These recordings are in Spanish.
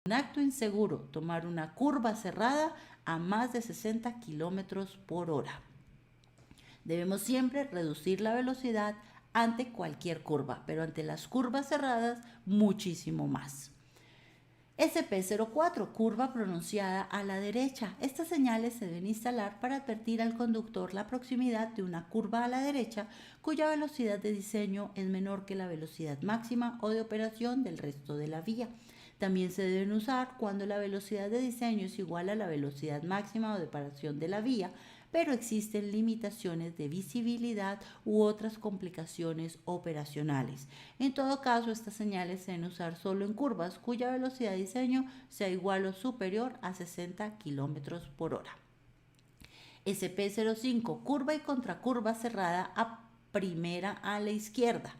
un acto inseguro tomar una curva cerrada a más de 60 kilómetros por hora. Debemos siempre reducir la velocidad ante cualquier curva, pero ante las curvas cerradas muchísimo más. SP04, curva pronunciada a la derecha. Estas señales se deben instalar para advertir al conductor la proximidad de una curva a la derecha cuya velocidad de diseño es menor que la velocidad máxima o de operación del resto de la vía. También se deben usar cuando la velocidad de diseño es igual a la velocidad máxima o de operación de la vía, pero existen limitaciones de visibilidad u otras complicaciones operacionales. En todo caso, estas señales se deben usar solo en curvas cuya velocidad de diseño sea igual o superior a 60 km por hora. SP05, curva y contracurva cerrada a primera a la izquierda.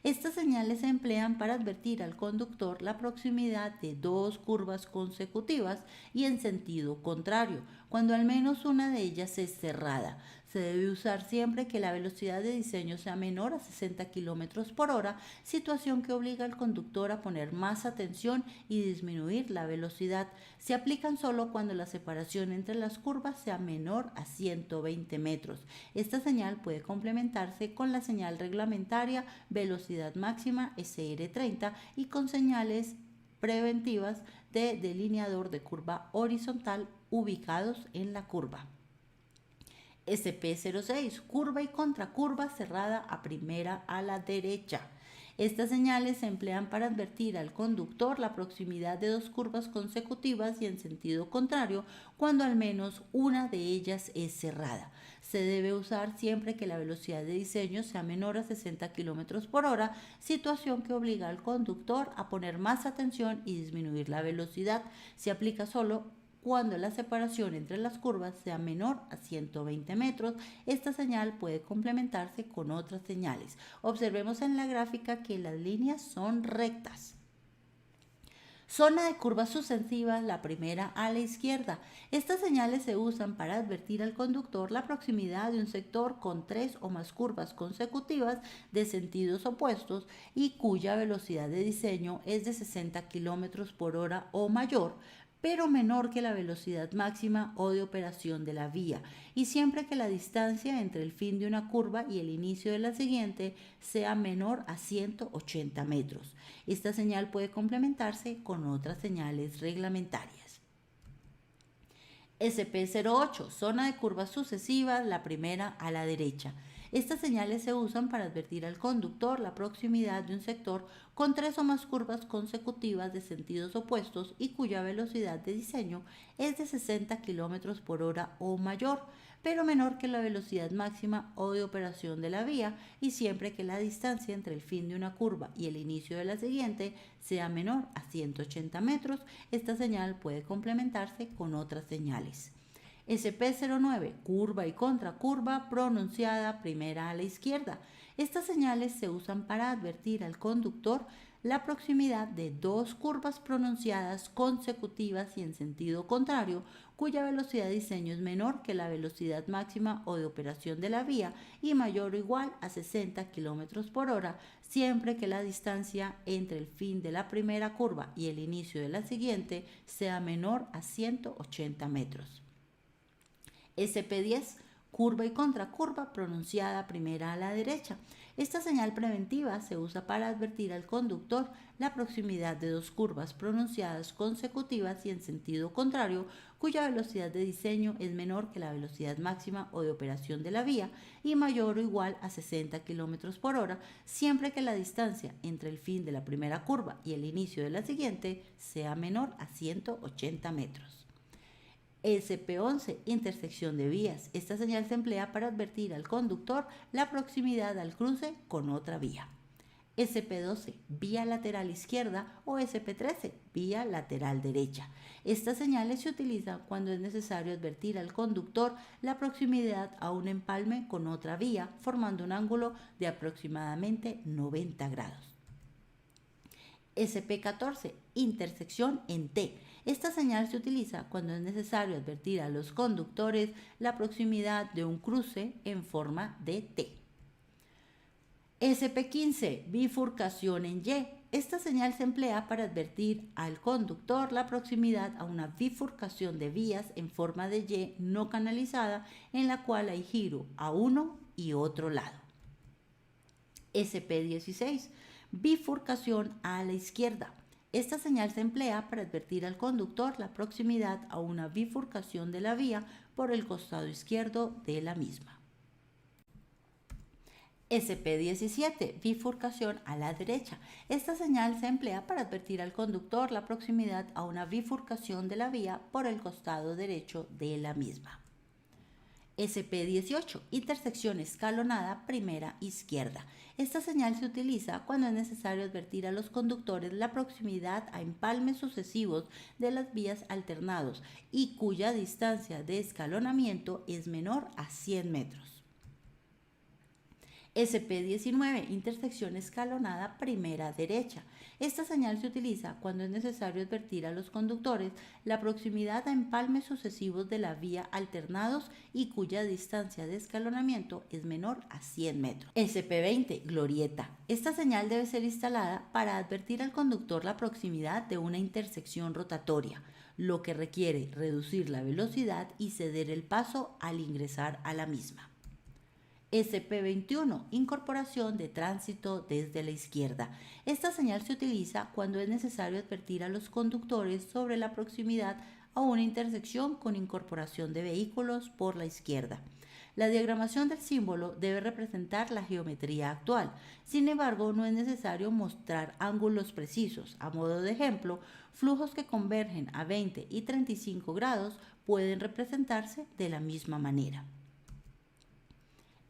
Estas señales se emplean para advertir al conductor la proximidad de dos curvas consecutivas y en sentido contrario, cuando al menos una de ellas es cerrada. Se debe usar siempre que la velocidad de diseño sea menor a 60 km por hora, situación que obliga al conductor a poner más atención y disminuir la velocidad. Se aplican solo cuando la separación entre las curvas sea menor a 120 metros. Esta señal puede complementarse con la señal reglamentaria velocidad máxima SR30 y con señales preventivas de delineador de curva horizontal ubicados en la curva. SP06, curva y contracurva cerrada a primera a la derecha. Estas señales se emplean para advertir al conductor la proximidad de dos curvas consecutivas y en sentido contrario cuando al menos una de ellas es cerrada. Se debe usar siempre que la velocidad de diseño sea menor a 60 km por hora, situación que obliga al conductor a poner más atención y disminuir la velocidad. Se aplica solo cuando la separación entre las curvas sea menor a 120 metros. Esta señal puede complementarse con otras señales. Observemos en la gráfica que las líneas son rectas. Zona de curvas sucesivas, la primera a la izquierda. Estas señales se usan para advertir al conductor la proximidad de un sector con 3 o más curvas consecutivas de sentidos opuestos y cuya velocidad de diseño es de 60 km por hora o mayor, pero menor que la velocidad máxima o de operación de la vía, y siempre que la distancia entre el fin de una curva y el inicio de la siguiente sea menor a 180 metros. Esta señal puede complementarse con otras señales reglamentarias. SP08, zona de curvas sucesivas, la primera a la derecha. Estas señales se usan para advertir al conductor la proximidad de un sector con 3 o más curvas consecutivas de sentidos opuestos y cuya velocidad de diseño es de 60 km por hora o mayor, pero menor que la velocidad máxima o de operación de la vía, y siempre que la distancia entre el fin de una curva y el inicio de la siguiente sea menor a 180 metros. Esta señal puede complementarse con otras señales. SP09, curva y contracurva pronunciada primera a la izquierda. Estas señales se usan para advertir al conductor la proximidad de dos curvas pronunciadas consecutivas y en sentido contrario, cuya velocidad de diseño es menor que la velocidad máxima o de operación de la vía y mayor o igual a 60 km por hora, siempre que la distancia entre el fin de la primera curva y el inicio de la siguiente sea menor a 180 metros. SP10, curva y contracurva pronunciada primera a la derecha. Esta señal preventiva se usa para advertir al conductor la proximidad de dos curvas pronunciadas consecutivas y en sentido contrario, cuya velocidad de diseño es menor que la velocidad máxima o de operación de la vía y mayor o igual a 60 km por hora, siempre que la distancia entre el fin de la primera curva y el inicio de la siguiente sea menor a 180 metros. SP11, intersección de vías. Esta señal se emplea para advertir al conductor la proximidad al cruce con otra vía. SP12, vía lateral izquierda, o SP13, vía lateral derecha. Estas señales se utilizan cuando es necesario advertir al conductor la proximidad a un empalme con otra vía, formando un ángulo de aproximadamente 90 grados. SP14, intersección en T. Esta señal se utiliza cuando es necesario advertir a los conductores la proximidad de un cruce en forma de T. SP15, bifurcación en Y. Esta señal se emplea para advertir al conductor la proximidad a una bifurcación de vías en forma de Y no canalizada en la cual hay giro a uno y otro lado. SP16, bifurcación a la izquierda. Esta señal se emplea para advertir al conductor la proximidad a una bifurcación de la vía por el costado izquierdo de la misma. SP17, bifurcación a la derecha. Esta señal se emplea para advertir al conductor la proximidad a una bifurcación de la vía por el costado derecho de la misma. SP18, intersección escalonada primera izquierda. Esta señal se utiliza cuando es necesario advertir a los conductores la proximidad a empalmes sucesivos de las vías alternados y cuya distancia de escalonamiento es menor a 100 metros. SP19, intersección escalonada primera derecha. Esta señal se utiliza cuando es necesario advertir a los conductores la proximidad a empalmes sucesivos de la vía alternados y cuya distancia de escalonamiento es menor a 100 metros. SP20, glorieta. Esta señal debe ser instalada para advertir al conductor la proximidad de una intersección rotatoria, lo que requiere reducir la velocidad y ceder el paso al ingresar a la misma. SP21, incorporación de tránsito desde la izquierda. Esta señal se utiliza cuando es necesario advertir a los conductores sobre la proximidad a una intersección con incorporación de vehículos por la izquierda. La diagramación del símbolo debe representar la geometría actual. Sin embargo, no es necesario mostrar ángulos precisos. A modo de ejemplo, flujos que convergen a 20 y 35 grados pueden representarse de la misma manera.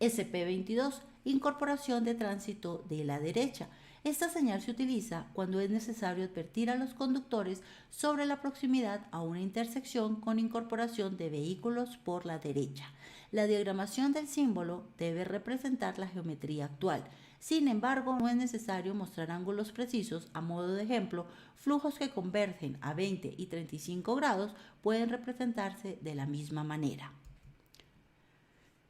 SP22, incorporación de tránsito de la derecha. Esta señal se utiliza cuando es necesario advertir a los conductores sobre la proximidad a una intersección con incorporación de vehículos por la derecha. La diagramación del símbolo debe representar la geometría actual. Sin embargo, no es necesario mostrar ángulos precisos. A modo de ejemplo, flujos que convergen a 20 y 35 grados pueden representarse de la misma manera.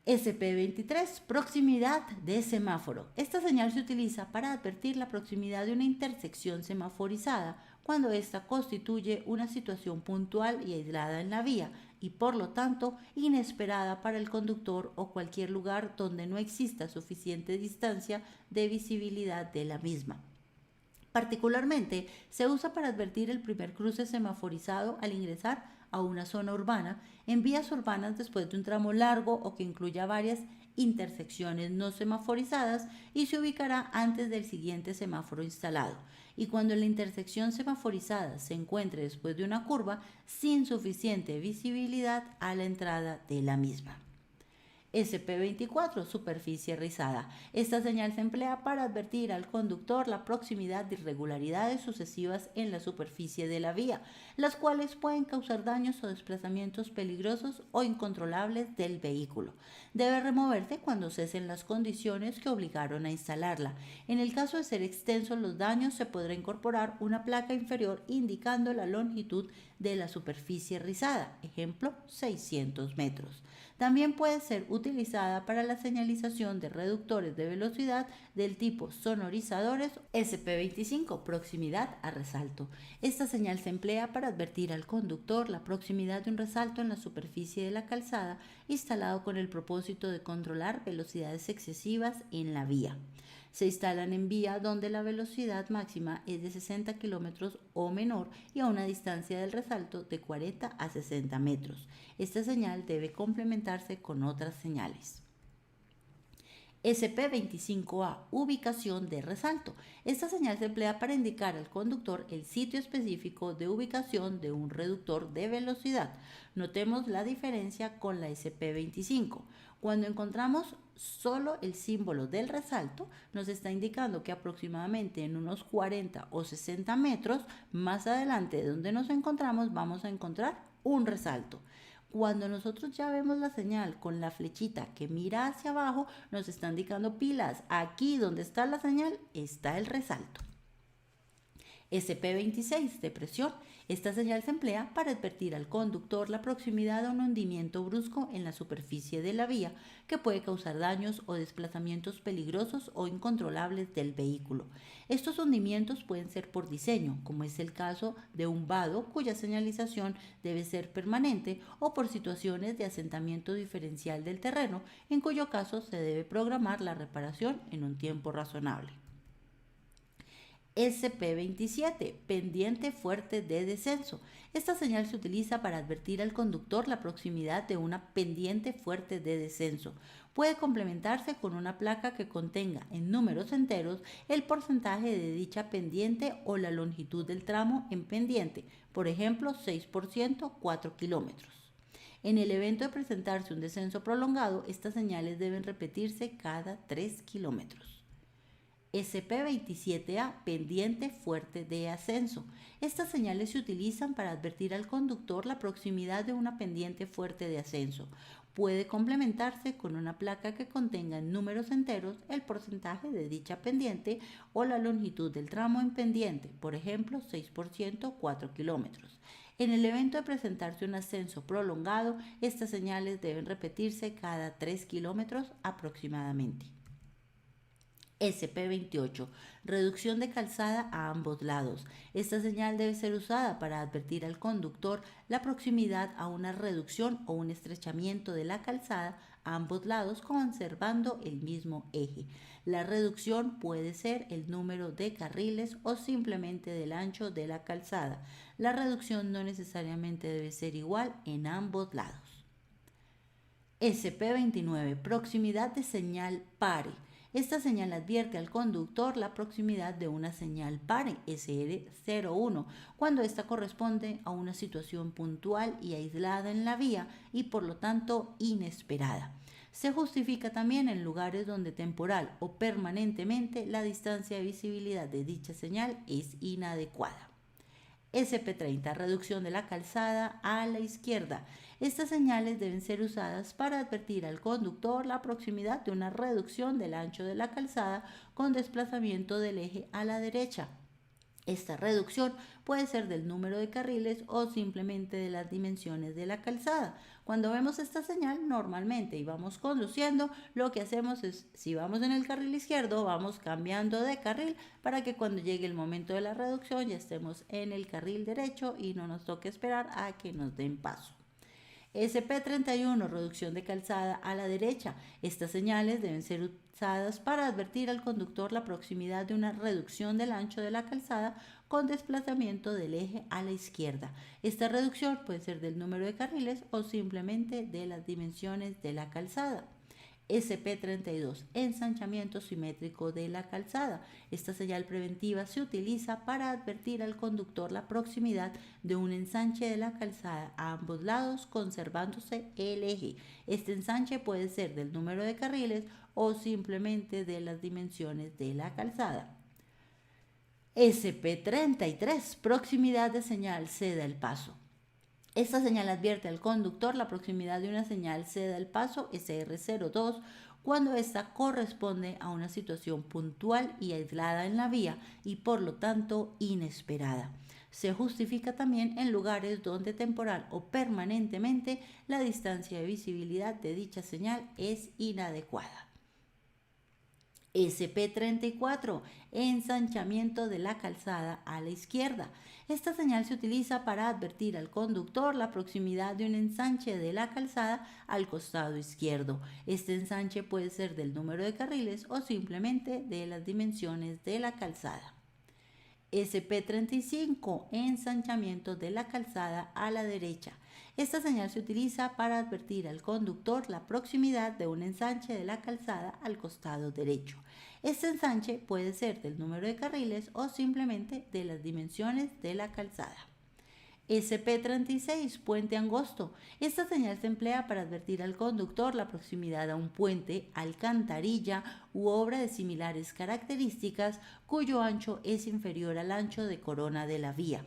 SP23, proximidad de semáforo. Esta señal se utiliza para advertir la proximidad de una intersección semaforizada cuando ésta constituye una situación puntual y aislada en la vía y por lo tanto inesperada para el conductor o cualquier lugar donde no exista suficiente distancia de visibilidad de la misma. Particularmente se usa para advertir el primer cruce semaforizado al ingresar a una zona urbana, en vías urbanas después de un tramo largo o que incluya varias intersecciones no semaforizadas y se ubicará antes del siguiente semáforo instalado, y cuando la intersección semaforizada se encuentre después de una curva sin suficiente visibilidad a la entrada de la misma. SP24, superficie rizada. Esta señal se emplea para advertir al conductor la proximidad de irregularidades sucesivas en la superficie de la vía, las cuales pueden causar daños o desplazamientos peligrosos o incontrolables del vehículo. Debe removerse cuando cesen las condiciones que obligaron a instalarla. En el caso de ser extensos los daños, se podrá incorporar una placa inferior indicando la longitud de la superficie rizada, ejemplo 600 metros. También puede ser utilizada para la señalización de reductores de velocidad del tipo sonorizadores. SP25, proximidad a resalto. Esta señal se emplea para advertir al conductor la proximidad de un resalto en la superficie de la calzada instalado con el propósito de controlar velocidades excesivas en la vía. Se instalan en vía donde la velocidad máxima es de 60 km o menor y a una distancia del resalto de 40 a 60 metros. Esta señal debe complementarse con otras señales. SP25A, ubicación de resalto. Esta señal se emplea para indicar al conductor el sitio específico de ubicación de un reductor de velocidad. Notemos la diferencia con la SP25. Cuando encontramos solo el símbolo del resalto, nos está indicando que aproximadamente en unos 40 o 60 metros más adelante de donde nos encontramos vamos a encontrar un resalto. Cuando nosotros ya vemos la señal con la flechita que mira hacia abajo, nos está indicando pilas. Aquí donde está la señal está el resalto. SP26, depresión. Esta señal se emplea para advertir al conductor la proximidad a un hundimiento brusco en la superficie de la vía que puede causar daños o desplazamientos peligrosos o incontrolables del vehículo. Estos hundimientos pueden ser por diseño, como es el caso de un vado cuya señalización debe ser permanente, o por situaciones de asentamiento diferencial del terreno, en cuyo caso se debe programar la reparación en un tiempo razonable. SP27, pendiente fuerte de descenso. Esta señal se utiliza para advertir al conductor la proximidad de una pendiente fuerte de descenso. Puede complementarse con una placa que contenga en números enteros el porcentaje de dicha pendiente o la longitud del tramo en pendiente, por ejemplo 6%, 4 kilómetros. En el evento de presentarse un descenso prolongado, estas señales deben repetirse cada 3 kilómetros. SP27A, pendiente fuerte de ascenso. Estas señales se utilizan para advertir al conductor la proximidad de una pendiente fuerte de ascenso. Puede complementarse con una placa que contenga en números enteros el porcentaje de dicha pendiente o la longitud del tramo en pendiente, por ejemplo 6%, 4 kilómetros. En el evento de presentarse un ascenso prolongado, estas señales deben repetirse cada 3 kilómetros aproximadamente. SP28, reducción de calzada a ambos lados. Esta señal debe ser usada para advertir al conductor la proximidad a una reducción o un estrechamiento de la calzada a ambos lados conservando el mismo eje. La reducción puede ser el número de carriles o simplemente del ancho de la calzada. La reducción no necesariamente debe ser igual en ambos lados. SP29, proximidad de señal pare. Esta señal advierte al conductor la proximidad de una señal pare SR01 cuando ésta corresponde a una situación puntual y aislada en la vía y por lo tanto inesperada. Se justifica también en lugares donde temporal o permanentemente la distancia de visibilidad de dicha señal es inadecuada. SP30, reducción de la calzada a la izquierda. Estas señales deben ser usadas para advertir al conductor la proximidad de una reducción del ancho de la calzada con desplazamiento del eje a la derecha. Esta reducción puede ser del número de carriles o simplemente de las dimensiones de la calzada. Cuando vemos esta señal normalmente y vamos conduciendo, lo que hacemos es, si vamos en el carril izquierdo, vamos cambiando de carril para que cuando llegue el momento de la reducción ya estemos en el carril derecho y no nos toque esperar a que nos den paso. SP31, reducción de calzada a la derecha. Estas señales deben ser usadas para advertir al conductor la proximidad de una reducción del ancho de la calzada con desplazamiento del eje a la izquierda. Esta reducción puede ser del número de carriles o simplemente de las dimensiones de la calzada. SP32, ensanchamiento simétrico de la calzada. Esta señal preventiva se utiliza para advertir al conductor la proximidad de un ensanche de la calzada a ambos lados conservándose el eje. Este ensanche puede ser del número de carriles o simplemente de las dimensiones de la calzada. SP33, proximidad de señal ceda el paso. Esta señal advierte al conductor la proximidad de una señal ceda el paso SR02 cuando ésta corresponde a una situación puntual y aislada en la vía y por lo tanto inesperada. Se justifica también en lugares donde temporal o permanentemente la distancia de visibilidad de dicha señal es inadecuada. SP34, ensanchamiento de la calzada a la izquierda. Esta señal se utiliza para advertir al conductor la proximidad de un ensanche de la calzada al costado izquierdo. Este ensanche puede ser del número de carriles o simplemente de las dimensiones de la calzada. SP35, ensanchamiento de la calzada a la derecha. Esta señal se utiliza para advertir al conductor la proximidad de un ensanche de la calzada al costado derecho. Este ensanche puede ser del número de carriles o simplemente de las dimensiones de la calzada. SP36, puente angosto. Esta señal se emplea para advertir al conductor la proximidad a un puente, alcantarilla u obra de similares características cuyo ancho es inferior al ancho de corona de la vía.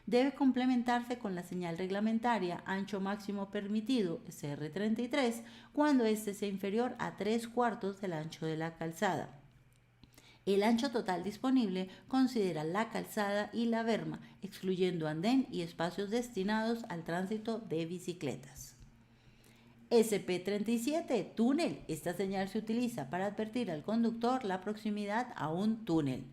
Debe complementarse con la señal reglamentaria ancho máximo permitido SR33 cuando éste sea inferior a 3/4 del ancho de la calzada. El ancho total disponible considera la calzada y la berma, excluyendo andén y espacios destinados al tránsito de bicicletas. SP37, túnel. Esta señal se utiliza para advertir al conductor la proximidad a un túnel.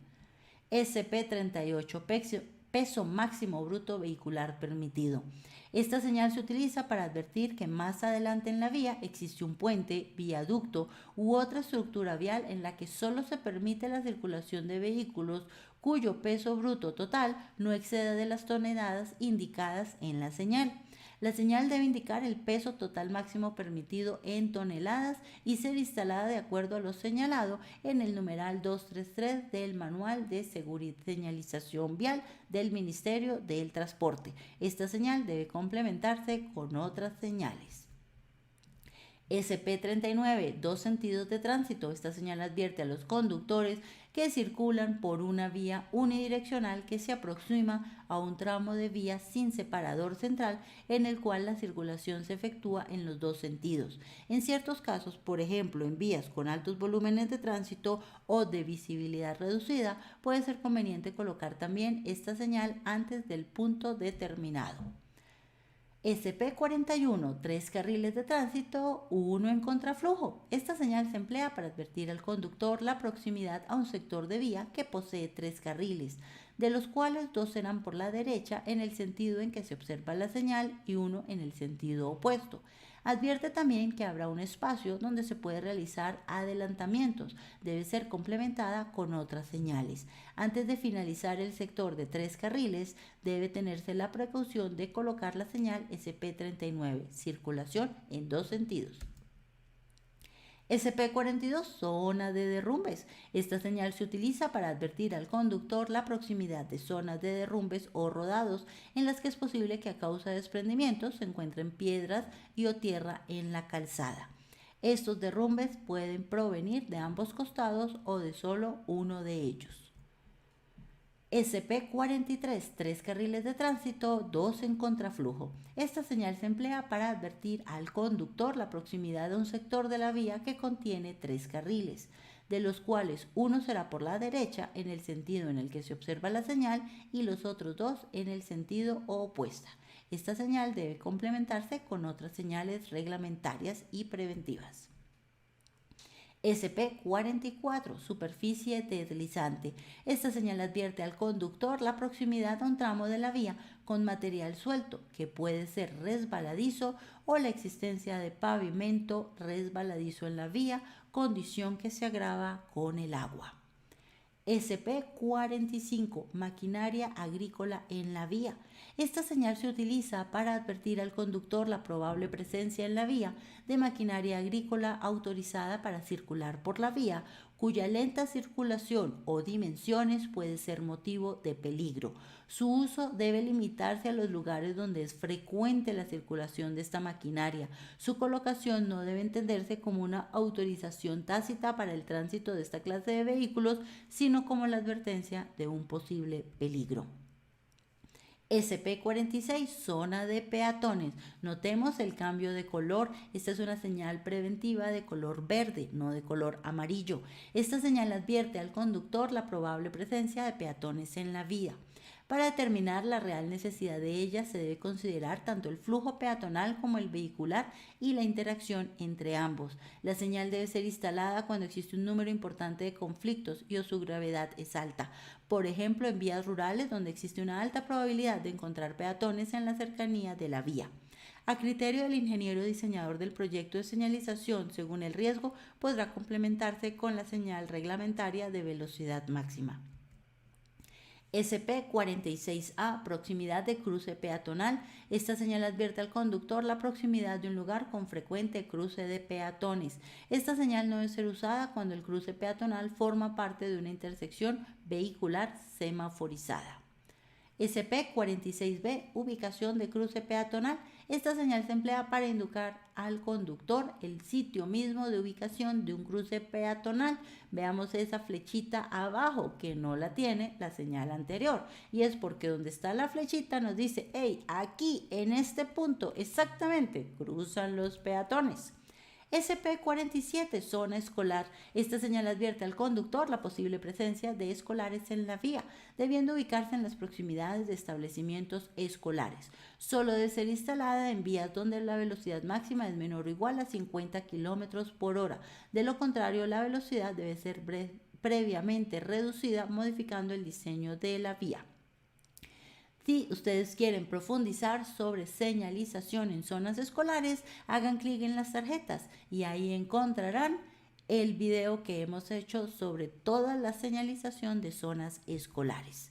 SP38, peso máximo bruto vehicular permitido. Esta señal se utiliza para advertir que más adelante en la vía existe un puente, viaducto u otra estructura vial en la que solo se permite la circulación de vehículos cuyo peso bruto total no exceda de las toneladas indicadas en la señal. La señal debe indicar el peso total máximo permitido en toneladas y ser instalada de acuerdo a lo señalado en el numeral 233 del Manual de Señalización Vial del Ministerio del Transporte. Esta señal debe complementarse con otras señales. SP39, dos sentidos de tránsito. Esta señal advierte a los conductores que circulan por una vía unidireccional que se aproxima a un tramo de vía sin separador central en el cual la circulación se efectúa en los dos sentidos. En ciertos casos, por ejemplo, en vías con altos volúmenes de tránsito o de visibilidad reducida, puede ser conveniente colocar también esta señal antes del punto determinado. SP41, tres carriles de tránsito, uno en contraflujo. Esta señal se emplea para advertir al conductor la proximidad a un sector de vía que posee tres carriles, de los cuales dos serán por la derecha en el sentido en que se observa la señal y uno en el sentido opuesto. Advierte también que habrá un espacio donde se puede realizar adelantamientos. Debe ser complementada con otras señales. Antes de finalizar el sector de tres carriles, debe tenerse la precaución de colocar la señal SP39, circulación en dos sentidos. SP42, zona de derrumbes. Esta señal se utiliza para advertir al conductor la proximidad de zonas de derrumbes o rodados en las que es posible que a causa de desprendimientos se encuentren piedras y o tierra en la calzada. Estos derrumbes pueden provenir de ambos costados o de solo uno de ellos. SP43, tres carriles de tránsito, dos en contraflujo. Esta señal se emplea para advertir al conductor la proximidad de un sector de la vía que contiene tres carriles, de los cuales uno será por la derecha en el sentido en el que se observa la señal y los otros dos en el sentido opuesto. Esta señal debe complementarse con otras señales reglamentarias y preventivas. SP44, superficie deslizante. Esta señal advierte al conductor la proximidad a un tramo de la vía con material suelto, que puede ser resbaladizo o la existencia de pavimento resbaladizo en la vía, condición que se agrava con el agua. SP45, maquinaria agrícola en la vía. Esta señal se utiliza para advertir al conductor la probable presencia en la vía de maquinaria agrícola autorizada para circular por la vía, cuya lenta circulación o dimensiones puede ser motivo de peligro. Su uso debe limitarse a los lugares donde es frecuente la circulación de esta maquinaria. Su colocación no debe entenderse como una autorización tácita para el tránsito de esta clase de vehículos, sino como la advertencia de un posible peligro. SP46, zona de peatones. Notemos el cambio de color. Esta es una señal preventiva de color verde, no de color amarillo. Esta señal advierte al conductor la probable presencia de peatones en la vía. Para determinar la real necesidad de ella se debe considerar tanto el flujo peatonal como el vehicular y la interacción entre ambos. La señal debe ser instalada cuando existe un número importante de conflictos y o su gravedad es alta. Por ejemplo, en vías rurales donde existe una alta probabilidad de encontrar peatones en la cercanía de la vía. A criterio del ingeniero diseñador del proyecto de señalización, según el riesgo, podrá complementarse con la señal reglamentaria de velocidad máxima. SP46A, proximidad de cruce peatonal. Esta señal advierte al conductor la proximidad de un lugar con frecuente cruce de peatones. Esta señal no debe ser usada cuando el cruce peatonal forma parte de una intersección vehicular semaforizada. SP46B, ubicación de cruce peatonal. Esta señal se emplea para indicar al conductor el sitio mismo de ubicación de un cruce peatonal. Veamos esa flechita abajo que no la tiene la señal anterior, y es porque donde está la flechita nos dice, hey, aquí en este punto exactamente cruzan los peatones. SP47, zona escolar. Esta señal advierte al conductor la posible presencia de escolares en la vía, debiendo ubicarse en las proximidades de establecimientos escolares. Solo debe ser instalada en vías donde la velocidad máxima es menor o igual a 50 km por hora. De lo contrario, la velocidad debe ser previamente reducida modificando el diseño de la vía. Si ustedes quieren profundizar sobre señalización en zonas escolares, hagan clic en las tarjetas y ahí encontrarán el video que hemos hecho sobre toda la señalización de zonas escolares.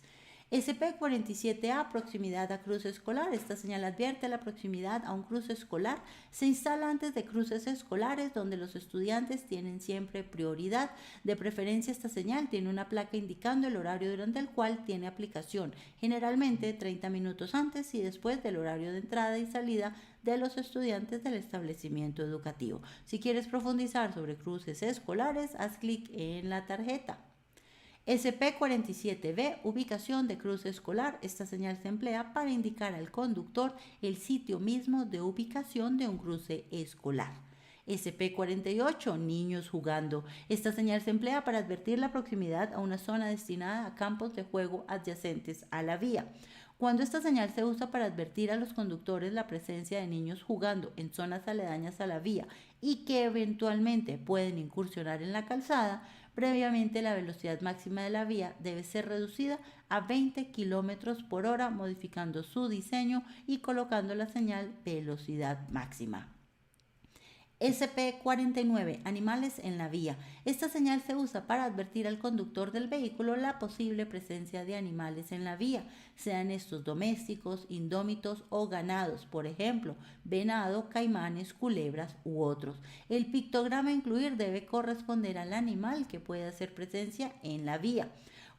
SP47A, proximidad a cruce escolar. Esta señal advierte la proximidad a un cruce escolar. Se instala antes de cruces escolares donde los estudiantes tienen siempre prioridad. De preferencia, esta señal tiene una placa indicando el horario durante el cual tiene aplicación, generalmente 30 minutos antes y después del horario de entrada y salida de los estudiantes del establecimiento educativo. Si quieres profundizar sobre cruces escolares, haz clic en la tarjeta. SP47B, ubicación de cruce escolar. Esta señal se emplea para indicar al conductor el sitio mismo de ubicación de un cruce escolar. SP48, niños jugando. Esta señal se emplea para advertir la proximidad a una zona destinada a campos de juego adyacentes a la vía. Cuando esta señal se usa para advertir a los conductores la presencia de niños jugando en zonas aledañas a la vía y que eventualmente pueden incursionar en la calzada, previamente la velocidad máxima de la vía debe ser reducida a 20 km por hora, modificando su diseño y colocando la señal velocidad máxima. SP49, animales en la vía. Esta señal se usa para advertir al conductor del vehículo la posible presencia de animales en la vía, sean estos domésticos, indómitos o ganados, por ejemplo, venado, caimanes, culebras u otros. El pictograma a incluir debe corresponder al animal que puede hacer presencia en la vía.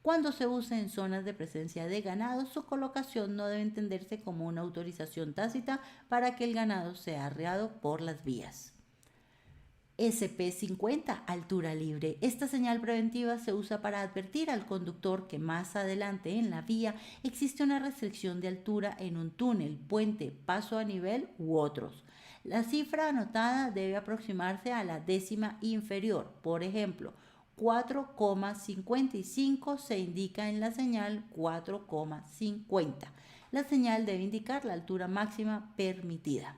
Cuando se use en zonas de presencia de ganado, su colocación no debe entenderse como una autorización tácita para que el ganado sea arreado por las vías. SP50, altura libre. Esta señal preventiva se usa para advertir al conductor que más adelante en la vía existe una restricción de altura en un túnel, puente, paso a nivel u otros. La cifra anotada debe aproximarse a la décima inferior. Por ejemplo, 4,55 se indica en la señal 4,50. La señal debe indicar la altura máxima permitida.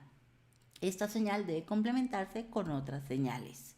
Esta señal debe complementarse con otras señales.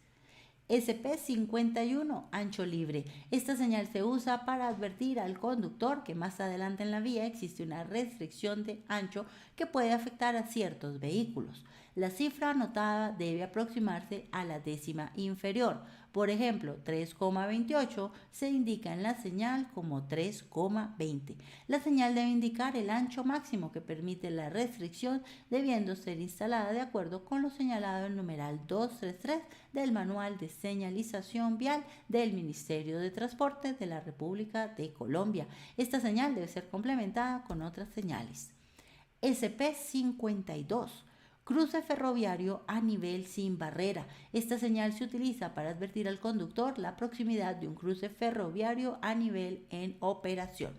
SP51, ancho libre. Esta señal se usa para advertir al conductor que más adelante en la vía existe una restricción de ancho que puede afectar a ciertos vehículos. La cifra anotada debe aproximarse a la décima inferior. Por ejemplo, 3,28 se indica en la señal como 3,20. La señal debe indicar el ancho máximo que permite la restricción, debiendo ser instalada de acuerdo con lo señalado en numeral 233 del Manual de Señalización Vial del Ministerio de Transporte de la República de Colombia. Esta señal debe ser complementada con otras señales. SP52. Cruce ferroviario a nivel sin barrera. Esta señal se utiliza para advertir al conductor la proximidad de un cruce ferroviario a nivel en operación.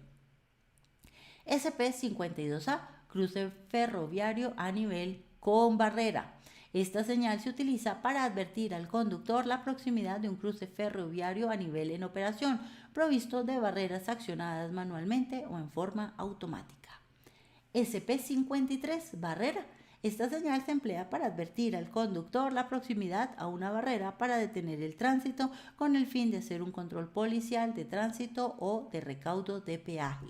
SP52A, cruce ferroviario a nivel con barrera. Esta señal se utiliza para advertir al conductor la proximidad de un cruce ferroviario a nivel en operación, provisto de barreras accionadas manualmente o en forma automática. SP53, barrera. Esta señal se emplea para advertir al conductor la proximidad a una barrera para detener el tránsito con el fin de hacer un control policial de tránsito o de recaudo de peaje.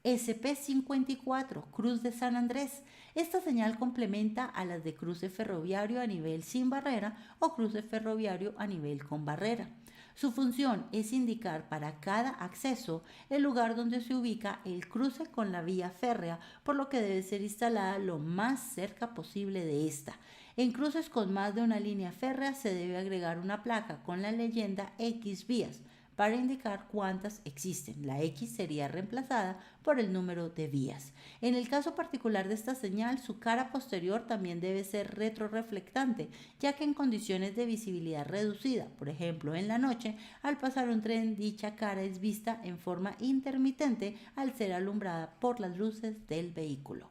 SP54, Cruz de San Andrés. Esta señal complementa a las de cruce ferroviario a nivel sin barrera o cruce ferroviario a nivel con barrera. Su función es indicar para cada acceso el lugar donde se ubica el cruce con la vía férrea, por lo que debe ser instalada lo más cerca posible de esta. En cruces con más de una línea férrea se debe agregar una placa con la leyenda X vías para indicar cuántas existen. La X sería reemplazada por el número de vías. En el caso particular de esta señal, su cara posterior también debe ser retroreflectante, ya que en condiciones de visibilidad reducida, por ejemplo en la noche, al pasar un tren, dicha cara es vista en forma intermitente al ser alumbrada por las luces del vehículo.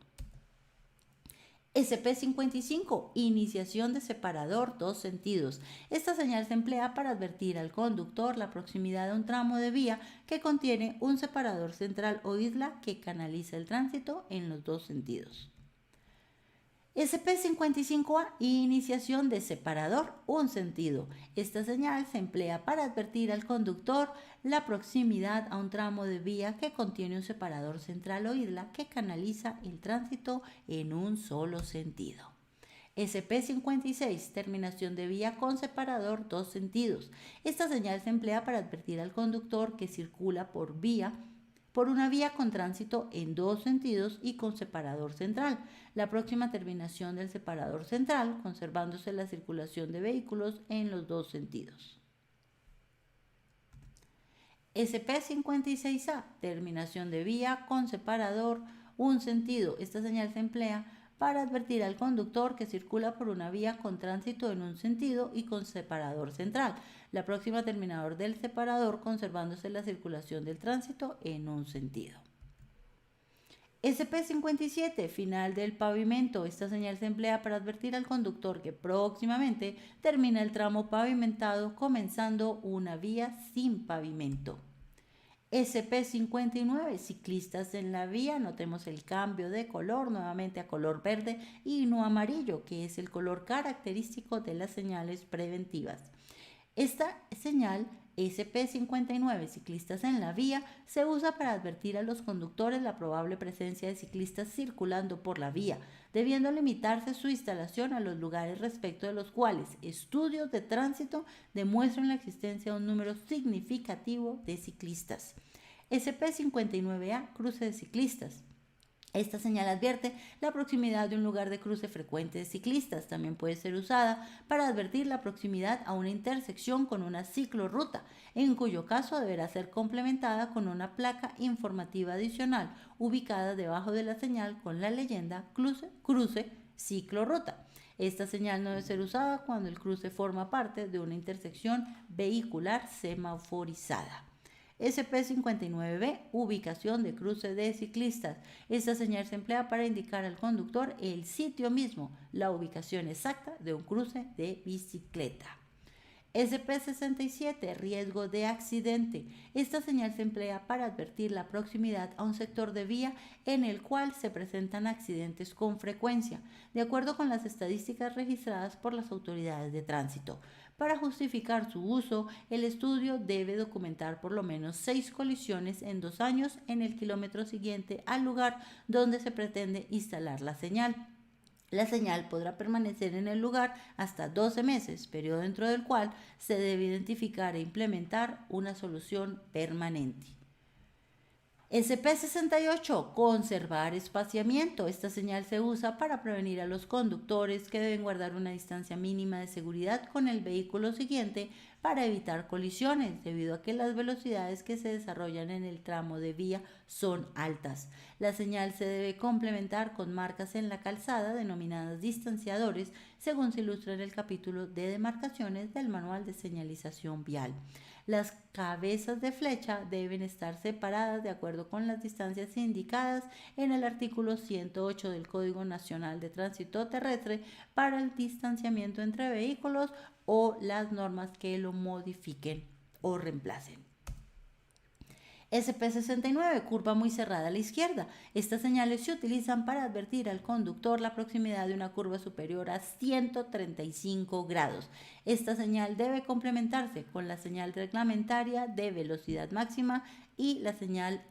SP55, iniciación de separador dos sentidos. Esta señal se emplea para advertir al conductor la proximidad de un tramo de vía que contiene un separador central o isla que canaliza el tránsito en los dos sentidos. SP55A, iniciación de separador un sentido. Esta señal se emplea para advertir al conductor la proximidad a un tramo de vía que contiene un separador central o isla que canaliza el tránsito en un solo sentido. SP56, terminación de vía con separador dos sentidos. Esta señal se emplea para advertir al conductor que circula por una vía con tránsito en dos sentidos y con separador central. La próxima terminación del separador central, conservándose la circulación de vehículos en los dos sentidos. SP56A, terminación de vía con separador un sentido. Esta señal se emplea para advertir al conductor que circula por una vía con tránsito en un sentido y con separador central. La próxima terminador del separador, conservándose la circulación del tránsito en un sentido. SP57, final del pavimento. Esta señal se emplea para advertir al conductor que próximamente termina el tramo pavimentado, comenzando una vía sin pavimento. SP59, ciclistas en la vía. Notemos el cambio de color nuevamente a color verde y no amarillo, que es el color característico de las señales preventivas. Esta señal SP59, ciclistas en la vía, se usa para advertir a los conductores la probable presencia de ciclistas circulando por la vía, debiendo limitarse su instalación a los lugares respecto de los cuales estudios de tránsito demuestran la existencia de un número significativo de ciclistas. SP59A, cruce de ciclistas. Esta señal advierte la proximidad de un lugar de cruce frecuente de ciclistas. También puede ser usada para advertir la proximidad a una intersección con una ciclorruta, en cuyo caso deberá ser complementada con una placa informativa adicional ubicada debajo de la señal con la leyenda cruce ciclorruta. Esta señal no debe ser usada cuando el cruce forma parte de una intersección vehicular semaforizada. SP59B, ubicación de cruce de ciclistas. Esta señal se emplea para indicar al conductor el sitio mismo, la ubicación exacta de un cruce de bicicleta. SP67, riesgo de accidente. Esta señal se emplea para advertir la proximidad a un sector de vía en el cual se presentan accidentes con frecuencia, de acuerdo con las estadísticas registradas por las autoridades de tránsito. Para justificar su uso, el estudio debe documentar por lo menos 6 colisiones en 2 años en el kilómetro siguiente al lugar donde se pretende instalar la señal. La señal podrá permanecer en el lugar hasta 12 meses, periodo dentro del cual se debe identificar e implementar una solución permanente. SP68, conservar espaciamiento. Esta señal se usa para prevenir a los conductores que deben guardar una distancia mínima de seguridad con el vehículo siguiente para evitar colisiones, debido a que las velocidades que se desarrollan en el tramo de vía son altas. La señal se debe complementar con marcas en la calzada denominadas distanciadores, según se ilustra en el capítulo de demarcaciones del Manual de Señalización Vial. Las cabezas de flecha deben estar separadas de acuerdo con las distancias indicadas en el artículo 108 del Código Nacional de Tránsito Terrestre para el distanciamiento entre vehículos o las normas que lo modifiquen o reemplacen. SP69, curva muy cerrada a la izquierda. Estas señales se utilizan para advertir al conductor la proximidad de una curva superior a 135 grados. Esta señal debe complementarse con la señal reglamentaria de velocidad máxima y la señal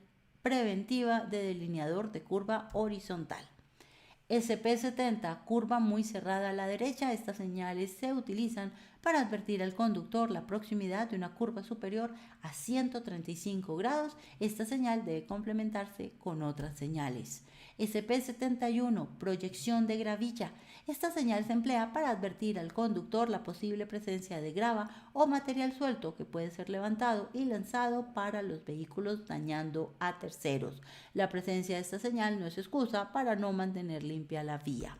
preventiva de delineador de curva horizontal. SP70, curva muy cerrada a la derecha. Estas señales se utilizan para advertir al conductor la proximidad de una curva superior a 135 grados. Esta señal debe complementarse con otras señales. SP71, proyección de gravilla. Esta señal se emplea para advertir al conductor la posible presencia de grava o material suelto que puede ser levantado y lanzado para los vehículos dañando a terceros. La presencia de esta señal no es excusa para no mantener limpia la vía.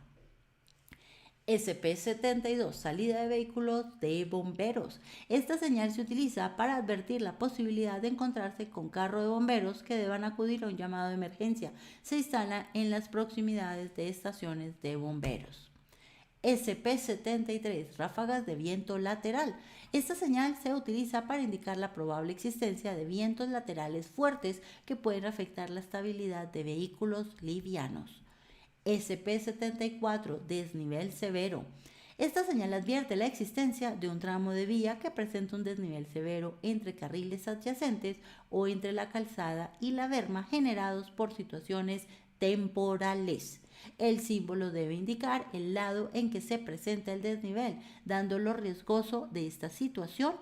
SP72, salida de vehículos de bomberos. Esta señal se utiliza para advertir la posibilidad de encontrarse con carro de bomberos que deban acudir a un llamado de emergencia. Se instala en las proximidades de estaciones de bomberos. SP73, ráfagas de viento lateral. Esta señal se utiliza para indicar la probable existencia de vientos laterales fuertes que pueden afectar la estabilidad de vehículos livianos. SP74, desnivel severo. Esta señal advierte la existencia de un tramo de vía que presenta un desnivel severo entre carriles adyacentes o entre la calzada y la berma generados por situaciones temporales. El símbolo debe indicar el lado en que se presenta el desnivel, dando lo riesgoso de esta situación.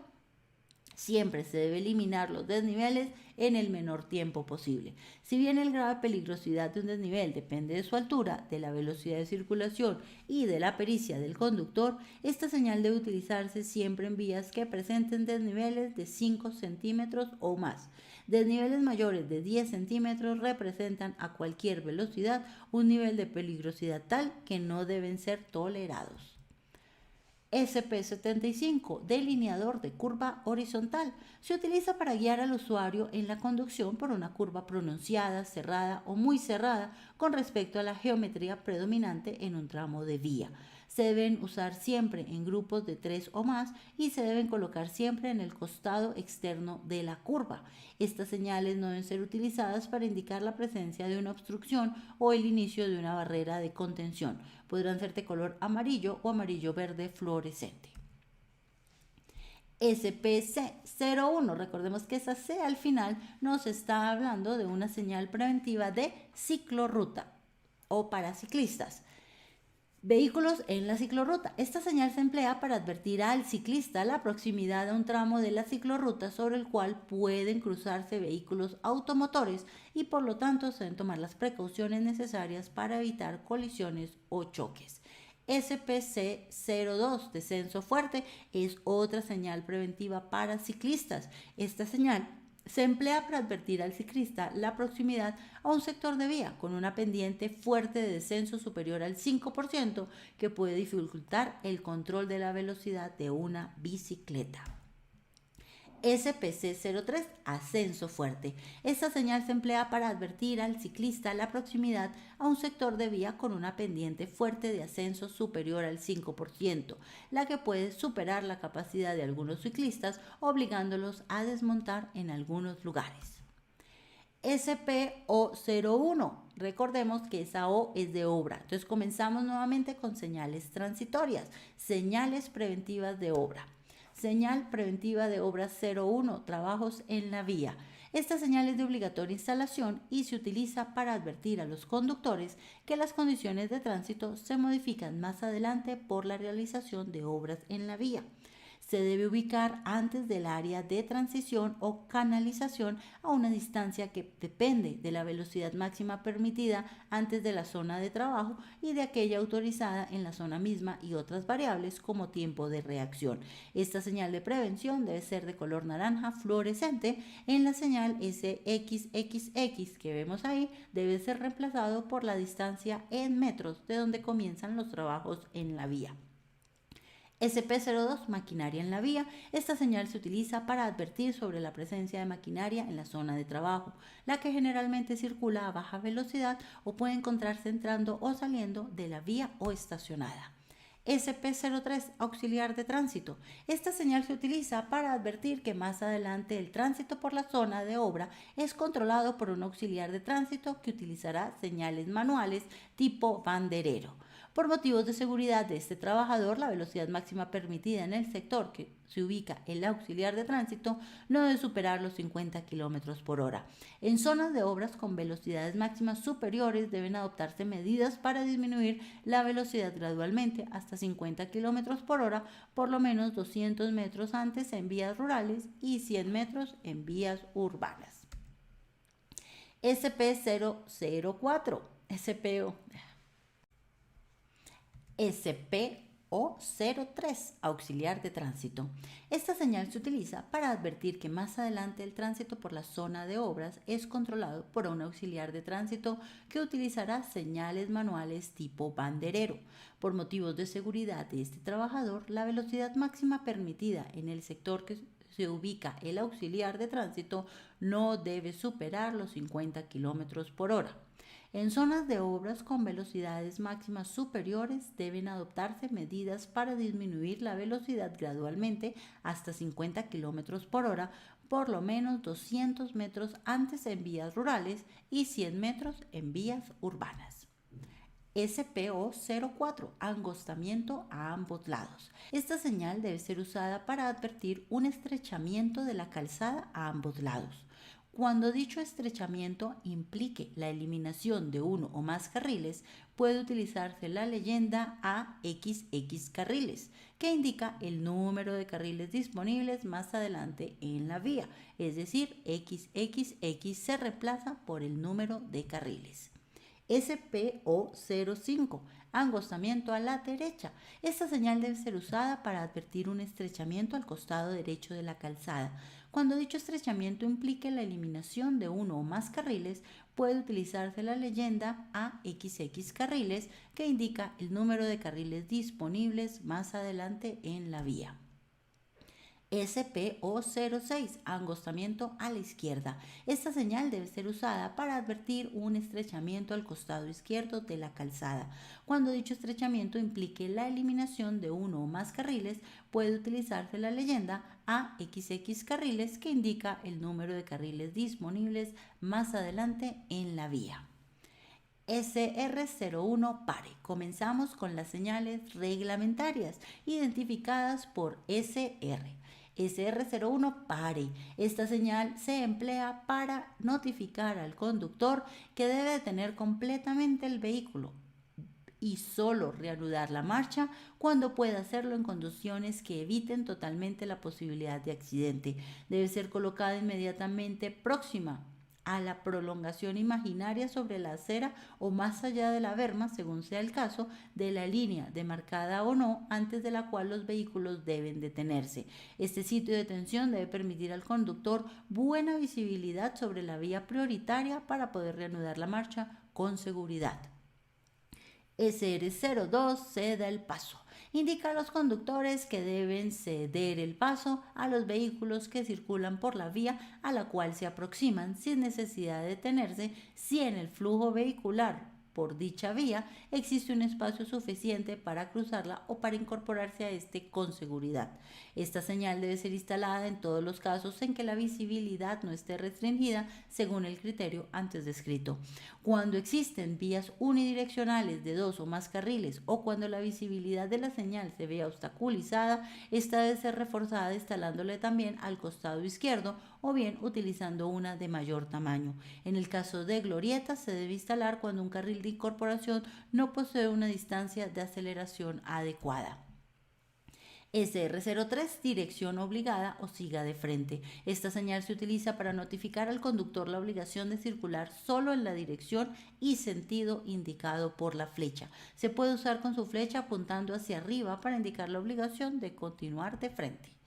Siempre se debe eliminar los desniveles en el menor tiempo posible. Si bien el grado de peligrosidad de un desnivel depende de su altura, de la velocidad de circulación y de la pericia del conductor, esta señal debe utilizarse siempre en vías que presenten desniveles de 5 centímetros o más. Desniveles mayores de 10 centímetros representan a cualquier velocidad un nivel de peligrosidad tal que no deben ser tolerados. SP75, delineador de curva horizontal. Se utiliza para guiar al usuario en la conducción por una curva pronunciada, cerrada o muy cerrada con respecto a la geometría predominante en un tramo de vía. Se deben usar siempre en grupos de 3 o más y se deben colocar siempre en el costado externo de la curva. Estas señales no deben ser utilizadas para indicar la presencia de una obstrucción o el inicio de una barrera de contención. Podrán ser de color amarillo o amarillo verde fluorescente. SPC01, recordemos que esa C al final nos está hablando de una señal preventiva de ciclorruta o para ciclistas. Vehículos en la ciclorruta. Esta señal se emplea para advertir al ciclista la proximidad a un tramo de la ciclorruta sobre el cual pueden cruzarse vehículos automotores y por lo tanto se deben tomar las precauciones necesarias para evitar colisiones o choques. SPC02, descenso fuerte, es otra señal preventiva para ciclistas. Esta señal se emplea para advertir al ciclista la proximidad a un sector de vía con una pendiente fuerte de descenso superior al 5% que puede dificultar el control de la velocidad de una bicicleta. SPC03, ascenso fuerte. Esta señal se emplea para advertir al ciclista la proximidad a un sector de vía con una pendiente fuerte de ascenso superior al 5%, la que puede superar la capacidad de algunos ciclistas, obligándolos a desmontar en algunos lugares. SPO01, recordemos que esa O es de obra. Entonces comenzamos nuevamente con señales transitorias, señales preventivas de obra. Señal preventiva de obra 01, trabajos en la vía. Esta señal es de obligatoria instalación y se utiliza para advertir a los conductores que las condiciones de tránsito se modifican más adelante por la realización de obras en la vía. Se debe ubicar antes del área de transición o canalización a una distancia que depende de la velocidad máxima permitida antes de la zona de trabajo y de aquella autorizada en la zona misma y otras variables como tiempo de reacción. Esta señal de prevención debe ser de color naranja fluorescente. En la señal SXXX que vemos ahí debe ser reemplazado por la distancia en metros de donde comienzan los trabajos en la vía. SP02, maquinaria en la vía. Esta señal se utiliza para advertir sobre la presencia de maquinaria en la zona de trabajo, la que generalmente circula a baja velocidad o puede encontrarse entrando o saliendo de la vía o estacionada. SP03, auxiliar de tránsito. Esta señal se utiliza para advertir que más adelante el tránsito por la zona de obra es controlado por un auxiliar de tránsito que utilizará señales manuales tipo banderero. Por motivos de seguridad de este trabajador, la velocidad máxima permitida en el sector que se ubica el auxiliar de tránsito no debe superar los 50 km por hora. En zonas de obras con velocidades máximas superiores deben adoptarse medidas para disminuir la velocidad gradualmente hasta 50 km por hora, por lo menos 200 metros antes en vías rurales y 100 metros en vías urbanas. SP004, SP o 03, auxiliar de tránsito. Esta señal se utiliza para advertir que más adelante el tránsito por la zona de obras es controlado por un auxiliar de tránsito que utilizará señales manuales tipo banderero. Por motivos de seguridad de este trabajador, la velocidad máxima permitida en el sector que se ubica el auxiliar de tránsito no debe superar los 50 kilómetros por hora. En zonas de obras con velocidades máximas superiores deben adoptarse medidas para disminuir la velocidad gradualmente hasta 50 km por hora, por lo menos 200 metros antes en vías rurales y 100 metros en vías urbanas. SPO04, angostamiento a ambos lados. Esta señal debe ser usada para advertir un estrechamiento de la calzada a ambos lados. Cuando dicho estrechamiento implique la eliminación de uno o más carriles, puede utilizarse la leyenda AXX carriles, que indica el número de carriles disponibles más adelante en la vía, es decir, XXX se reemplaza por el número de carriles. SPO05, angostamiento a la derecha. Esta señal debe ser usada para advertir un estrechamiento al costado derecho de la calzada. Cuando dicho estrechamiento implique la eliminación de uno o más carriles, puede utilizarse la leyenda AXX carriles, que indica el número de carriles disponibles más adelante en la vía. SPO06, angostamiento a la izquierda. Esta señal debe ser usada para advertir un estrechamiento al costado izquierdo de la calzada. Cuando dicho estrechamiento implique la eliminación de uno o más carriles, puede utilizarse la leyenda AXX carriles, que indica el número de carriles disponibles más adelante en la vía. SR01 pare. Comenzamos con las señales reglamentarias identificadas por SR. SR01 pare. Esta señal se emplea para notificar al conductor que debe detener completamente el vehículo y solo reanudar la marcha cuando pueda hacerlo en condiciones que eviten totalmente la posibilidad de accidente. Debe ser colocada inmediatamente próxima a la prolongación imaginaria sobre la acera o más allá de la berma, según sea el caso, de la línea demarcada o no, antes de la cual los vehículos deben detenerse. Este sitio de detención debe permitir al conductor buena visibilidad sobre la vía prioritaria para poder reanudar la marcha con seguridad. SR02 ceda el paso. Indica a los conductores que deben ceder el paso a los vehículos que circulan por la vía a la cual se aproximan sin necesidad de detenerse si en el flujo vehicular por dicha vía existe un espacio suficiente para cruzarla o para incorporarse a este con seguridad. Esta señal debe ser instalada en todos los casos en que la visibilidad no esté restringida según el criterio antes descrito. Cuando existen vías unidireccionales de dos o más carriles o cuando la visibilidad de la señal se vea obstaculizada, esta debe ser reforzada instalándole también al costado izquierdo o bien utilizando una de mayor tamaño. En el caso de glorietas se debe instalar cuando un carril de incorporación no posee una distancia de aceleración adecuada. SR03, dirección obligada o siga de frente. Esta señal se utiliza para notificar al conductor la obligación de circular solo en la dirección y sentido indicado por la flecha. Se puede usar con su flecha apuntando hacia arriba para indicar la obligación de continuar de frente.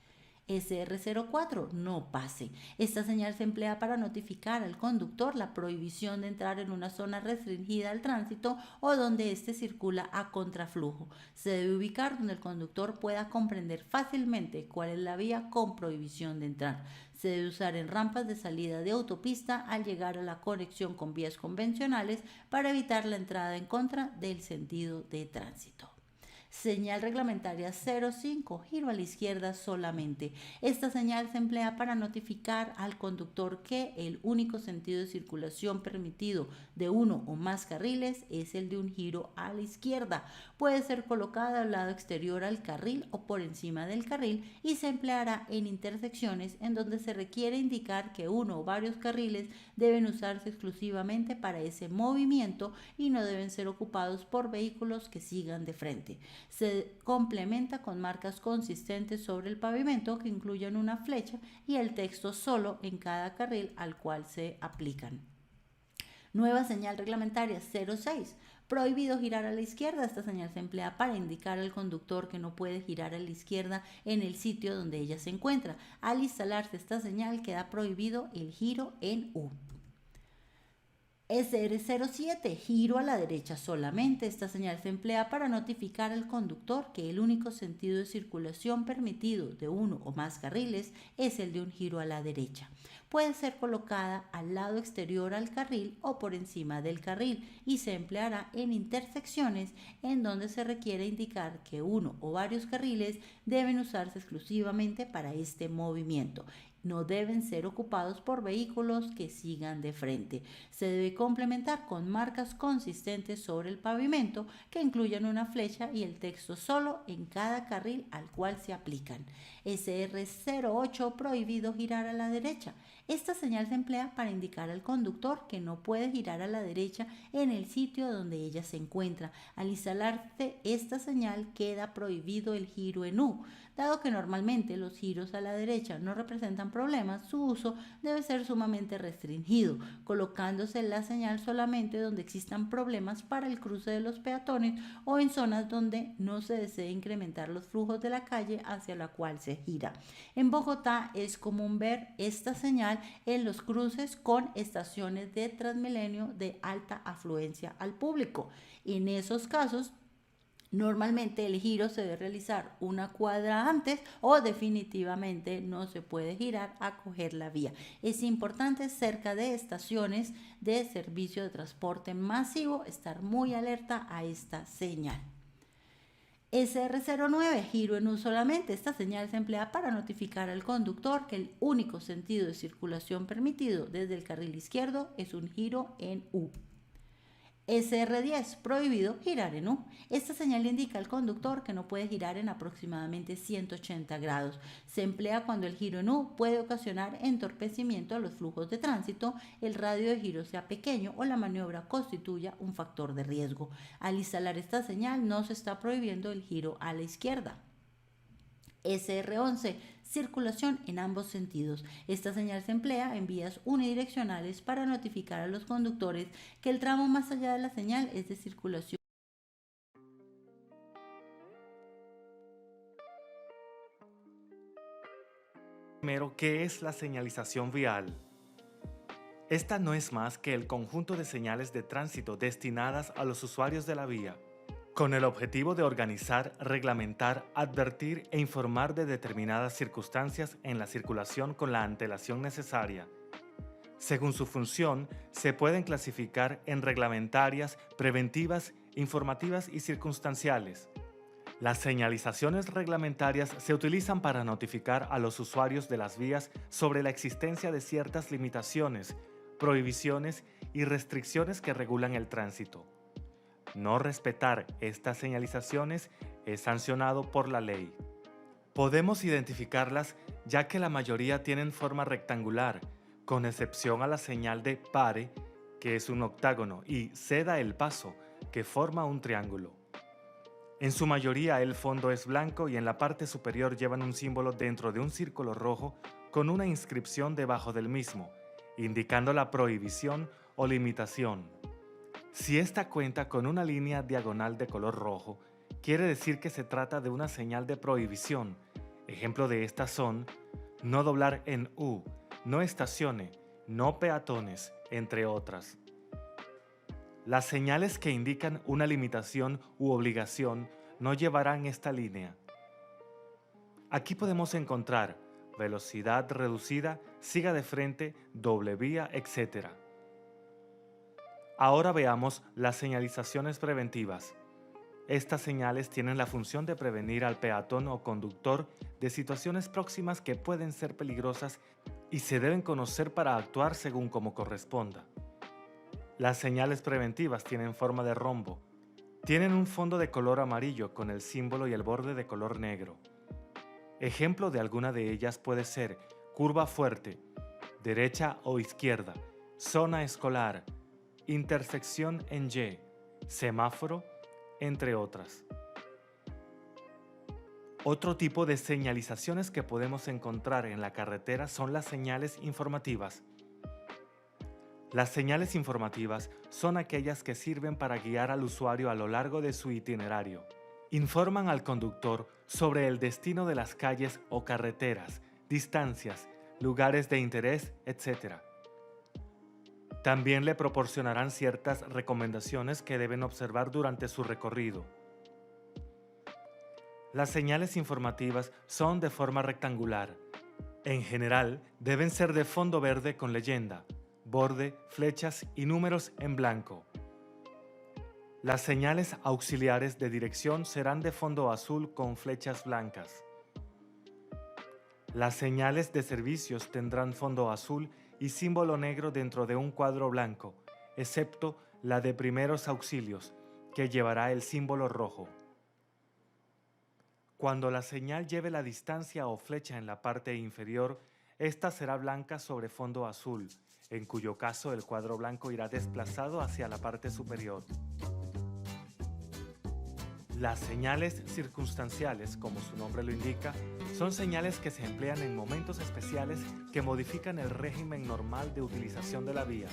SR04, no pase. Esta señal se emplea para notificar al conductor la prohibición de entrar en una zona restringida al tránsito o donde éste circula a contraflujo. Se debe ubicar donde el conductor pueda comprender fácilmente cuál es la vía con prohibición de entrar. Se debe usar en rampas de salida de autopista al llegar a la conexión con vías convencionales para evitar la entrada en contra del sentido de tránsito. Señal reglamentaria 05, giro a la izquierda solamente. Esta señal se emplea para notificar al conductor que el único sentido de circulación permitido de uno o más carriles es el de un giro a la izquierda. Puede ser colocada al lado exterior al carril o por encima del carril y se empleará en intersecciones en donde se requiere indicar que uno o varios carriles deben usarse exclusivamente para ese movimiento y no deben ser ocupados por vehículos que sigan de frente. Se complementa con marcas consistentes sobre el pavimento que incluyan una flecha y el texto solo en cada carril al cual se aplican. Nueva señal reglamentaria 06. Prohibido girar a la izquierda. Esta señal se emplea para indicar al conductor que no puede girar a la izquierda en el sitio donde ella se encuentra. Al instalarse esta señal queda prohibido el giro en U. SR07, giro a la derecha solamente. Esta señal se emplea para notificar al conductor que el único sentido de circulación permitido de uno o más carriles es el de un giro a la derecha. Puede ser colocada al lado exterior al carril o por encima del carril y se empleará en intersecciones en donde se requiere indicar que uno o varios carriles deben usarse exclusivamente para este movimiento. No deben ser ocupados por vehículos que sigan de frente. Se debe complementar con marcas consistentes sobre el pavimento que incluyan una flecha y el texto solo en cada carril al cual se aplican. SR08, prohibido girar a la derecha. Esta señal se emplea para indicar al conductor que no puede girar a la derecha en el sitio donde ella se encuentra. Al instalarse esta señal queda prohibido el giro en U. Dado que normalmente los giros a la derecha no representan problemas, su uso debe ser sumamente restringido, colocándose la señal solamente donde existan problemas para el cruce de los peatones o en zonas donde no se desee incrementar los flujos de la calle hacia la cual se gira. En Bogotá es común ver esta señal en los cruces con estaciones de Transmilenio de alta afluencia al público. En esos casos, normalmente el giro se debe realizar una cuadra antes o definitivamente no se puede girar a coger la vía. Es importante cerca de estaciones de servicio de transporte masivo estar muy alerta a esta señal. SR09, giro en U solamente. Esta señal se emplea para notificar al conductor que el único sentido de circulación permitido desde el carril izquierdo es un giro en U. SR10, prohibido girar en U. Esta señal indica al conductor que no puede girar en aproximadamente 180 grados. Se emplea cuando el giro en U puede ocasionar entorpecimiento a los flujos de tránsito, el radio de giro sea pequeño o la maniobra constituya un factor de riesgo. Al instalar esta señal no se está prohibiendo el giro a la izquierda. SR11, circulación en ambos sentidos. Esta señal se emplea en vías unidireccionales para notificar a los conductores que el tramo más allá de la señal es de circulación. Primero, ¿qué es la señalización vial? Esta no es más que el conjunto de señales de tránsito destinadas a los usuarios de la vía, con el objetivo de organizar, reglamentar, advertir e informar de determinadas circunstancias en la circulación con la antelación necesaria. Según su función, se pueden clasificar en reglamentarias, preventivas, informativas y circunstanciales. Las señalizaciones reglamentarias se utilizan para notificar a los usuarios de las vías sobre la existencia de ciertas limitaciones, prohibiciones y restricciones que regulan el tránsito. No respetar estas señalizaciones es sancionado por la ley. Podemos identificarlas ya que la mayoría tienen forma rectangular, con excepción a la señal de pare, que es un octágono, y ceda el paso, que forma un triángulo. En su mayoría el fondo es blanco y en la parte superior llevan un símbolo dentro de un círculo rojo con una inscripción debajo del mismo, indicando la prohibición o limitación. Si esta cuenta con una línea diagonal de color rojo, quiere decir que se trata de una señal de prohibición. Ejemplo de estas son: no doblar en U, no estacione, no peatones, entre otras. Las señales que indican una limitación u obligación no llevarán esta línea. Aquí podemos encontrar velocidad reducida, siga de frente, doble vía, etc. Ahora veamos las señalizaciones preventivas. Estas señales tienen la función de prevenir al peatón o conductor de situaciones próximas que pueden ser peligrosas y se deben conocer para actuar según como corresponda. Las señales preventivas tienen forma de rombo. Tienen un fondo de color amarillo con el símbolo y el borde de color negro. Ejemplo de alguna de ellas puede ser curva fuerte, derecha o izquierda, zona escolar, intersección en Y, semáforo, entre otras. Otro tipo de señalizaciones que podemos encontrar en la carretera son las señales informativas. Las señales informativas son aquellas que sirven para guiar al usuario a lo largo de su itinerario. Informan al conductor sobre el destino de las calles o carreteras, distancias, lugares de interés, etc. También le proporcionarán ciertas recomendaciones que deben observar durante su recorrido. Las señales informativas son de forma rectangular. En general, deben ser de fondo verde con leyenda, borde, flechas y números en blanco. Las señales auxiliares de dirección serán de fondo azul con flechas blancas. Las señales de servicios tendrán fondo azul y símbolo negro dentro de un cuadro blanco, excepto la de primeros auxilios, que llevará el símbolo rojo. Cuando la señal lleve la distancia o flecha en la parte inferior, esta será blanca sobre fondo azul, en cuyo caso el cuadro blanco irá desplazado hacia la parte superior. Las señales circunstanciales, como su nombre lo indica, son señales que se emplean en momentos especiales que modifican el régimen normal de utilización de la vía.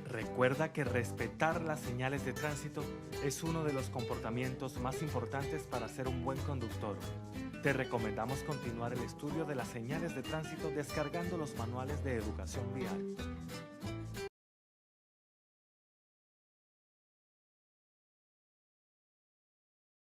Recuerda que respetar las señales de tránsito es uno de los comportamientos más importantes para ser un buen conductor. Te recomendamos continuar el estudio de las señales de tránsito descargando los manuales de educación vial.